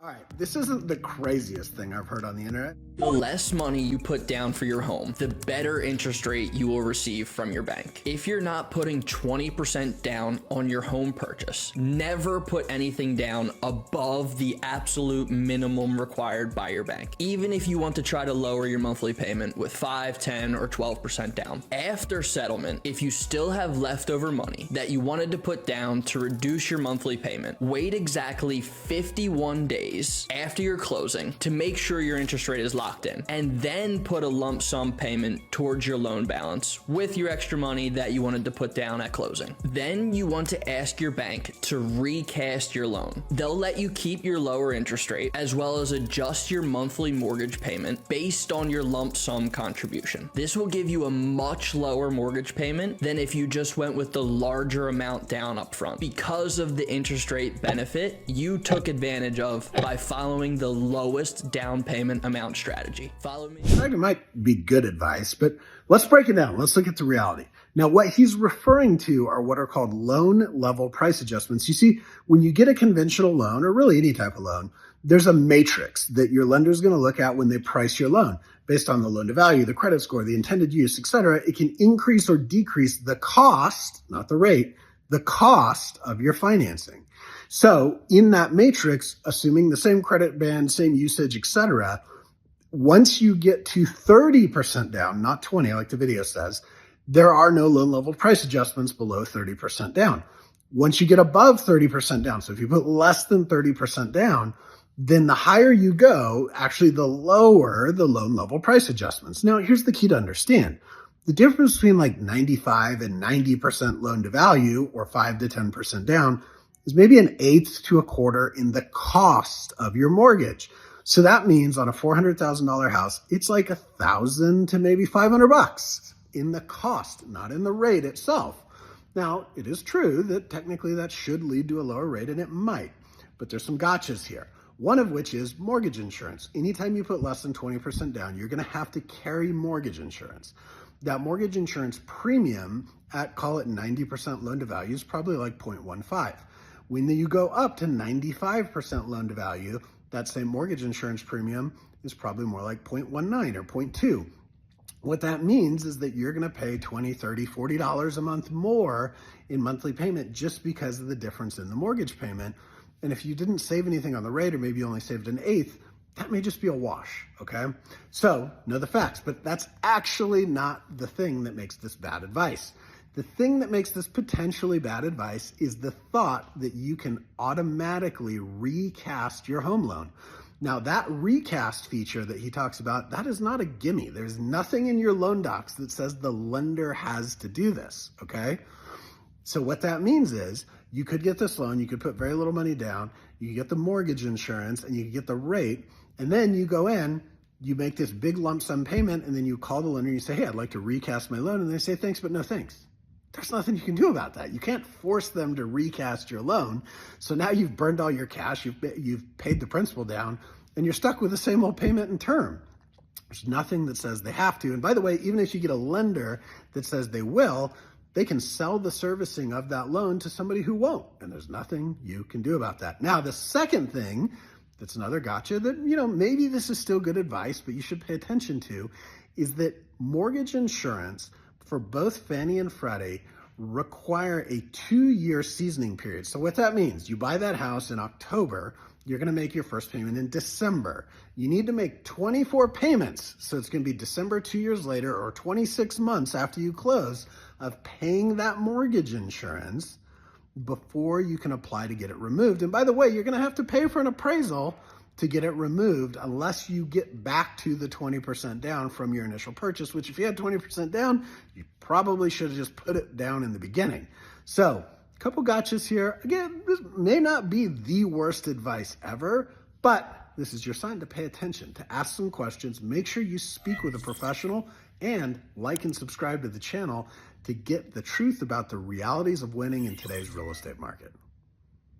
All right, this isn't the craziest thing I've heard on the internet. The less money you put down for your home, the better interest rate you will receive from your bank. If you're not putting 20% down on your home purchase, never put anything down above the absolute minimum required by your bank. Even if you want to try to lower your monthly payment with 5, 10, or 12% down. After settlement, if you still have leftover money that you wanted to put down to reduce your monthly payment, wait exactly 51 days after your closing to make sure your interest rate is locked in, and then put a lump sum payment towards your loan balance with your extra money that you wanted to put down at closing. Then you want to ask your bank to recast your loan. They'll let you keep your lower interest rate as well as adjust your monthly mortgage payment based on your lump sum contribution. This will give you a much lower mortgage payment than if you just went with the larger amount down up front. Because of the interest rate benefit you took advantage of by following the lowest down payment amount strategy. Follow me. It might be good advice, but let's break it down. Let's look at the reality. Now, what he's referring to are what are called loan level price adjustments. You see, when you get a conventional loan, or really any type of loan, there's a matrix that your lender is going to look at when they price your loan. Based on the loan to value, the credit score, the intended use, etc., it can increase or decrease the cost, not the rate, the cost of your financing. So in that matrix, assuming the same credit band, same usage, etc., once you get to 30% down, not 20 like the video says, there are no loan level price adjustments below 30% down. Once you get above 30% down, so if you put less than 30% down, then the higher you go, actually the lower the loan level price adjustments. Now, here's the key to understand. The difference between like 95 and 90% loan to value or 5 to 10% down is maybe an eighth to a quarter in the cost of your mortgage. So that means on a $400,000 house, it's like $1,000 to maybe $500 in the cost, not in the rate itself. Now, it is true that technically that should lead to a lower rate, and it might, but there's some gotchas here. One of which is mortgage insurance. Anytime you put less than 20% down, you're going to have to carry mortgage insurance. That mortgage insurance premium at, call it 90% loan to value, is probably like 0.15. When you go up to 95% loan to value, that same mortgage insurance premium is probably more like 0.19 or 0.2. What that means is that you're going to pay $20, $30, $40 a month more in monthly payment just because of the difference in the mortgage payment. And if you didn't save anything on the rate, or maybe you only saved an eighth, that may just be a wash, okay? So know the facts, but that's actually not the thing that makes this bad advice. The thing that makes this potentially bad advice is the thought that you can automatically recast your home loan. Now, that recast feature that he talks about, that is not a gimme. There's nothing in your loan docs that says the lender has to do this, okay? So what that means is you could get this loan, you could put very little money down, you could get the mortgage insurance, and you could get the rate, and then you go in, you make this big lump sum payment, and then you call the lender and you say, hey, I'd like to recast my loan, and they say, thanks, but no thanks. There's nothing you can do about that. You can't force them to recast your loan. So now you've burned all your cash, you've paid the principal down, and you're stuck with the same old payment and term. There's nothing that says they have to. And by the way, even if you get a lender that says they will, they can sell the servicing of that loan to somebody who won't. And there's nothing you can do about that. Now, the second thing that's another gotcha that, maybe this is still good advice, but you should pay attention to, is that mortgage insurance for both Fannie and Freddie require a 2-year seasoning period. So what that means, you buy that house in October, you're going to make your first payment in December. You need to make 24 payments. So it's going to be December 2 years later, or 26 months after you close, of paying that mortgage insurance before you can apply to get it removed. And by the way, you're going to have to pay for an appraisal to get it removed unless you get back to the 20% down from your initial purchase, which if you had 20% down, you probably should have just put it down in the beginning. So a couple gotchas here. Again, this may not be the worst advice ever, but this is your sign to pay attention, to ask some questions, make sure you speak with a professional, and like and subscribe to the channel to get the truth about the realities of winning in today's real estate market.